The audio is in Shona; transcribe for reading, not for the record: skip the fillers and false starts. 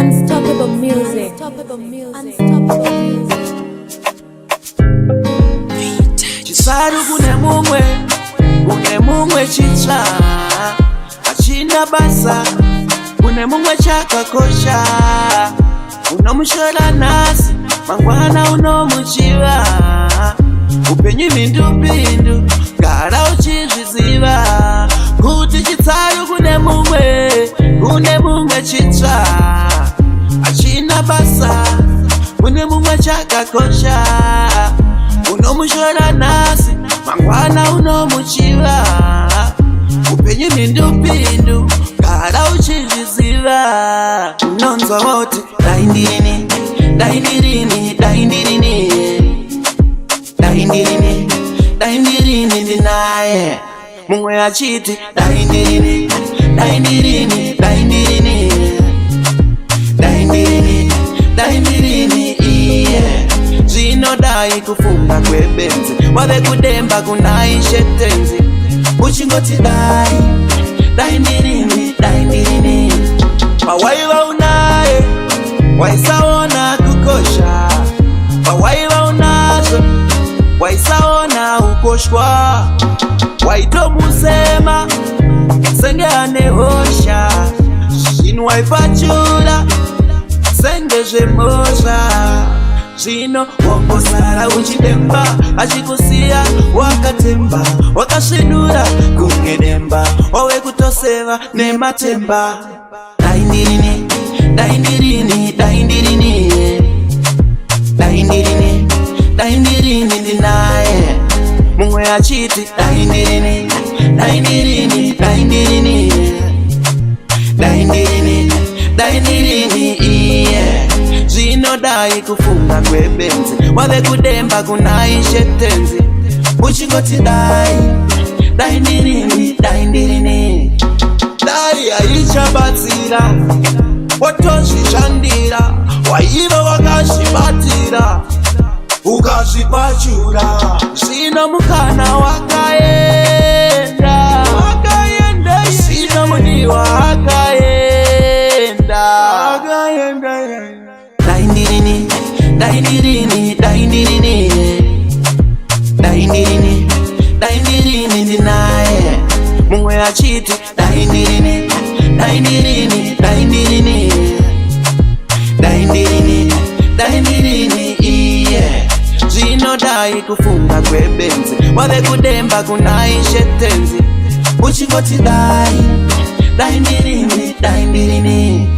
Unstoppable music. Unstoppable music. Unstoppable music. Chisaru kune mumwe chitsva achina basa, kune mumwe chakakosha, unomushora nhasi mangwana unomuchiva. Upenyu mhindupindu gara uchizviziva kuti chitsaru kune mumwe chitsva achina basa, kune mumwe chakakosha, unomushora nhasi mangwana unomuchiva. Upenyu mhindupindu gara uchizviziva. Unonzwa voti daindirini daindirini daindirini daindirini daindirini ndinaye, mumwe achiti daindirini daindirini daindirini daindirini daindirini iye. Zvinodai kufunga kwebenzi, wave kudemba kunaishetenzi, uchingoti dai daindirini daindirini. Pawaiva unaye waisaona kukosha, pawaiva unazo waisaona ukoshwa, waitomusema senge ane hosha, zvino waipachula senge zvemhosva. Zvino wongosara uchidemba, achikusiya wakatemba, wakasvinura kunge demba, wave kutoseva nematemba. Daindirini daindirini daindirini daindirini daindirini ndinaye, mumwe achiti daindirini daindirini daindirini daindirini daindirini iye. Zvinodai kufunga kwebenzi, wave kudemba kunaishetenzi, uchingoti dai daindirini daindirini. Dai aichabatsira wotozvishandira, waiva wakazvibatira ukazvipachura. Zvino mukana wakaenda, zvino mudiwa akaenda. Daindirini daindirini daindirini daindirini daindirini ndinaye, mumwe achiti daindirini daindirini daindirini daindirini daindirini iye. Zvinodai kufunga kwebenzi, wave kudemba kunaishetenzi, uchingoti dai daindirini daindirini.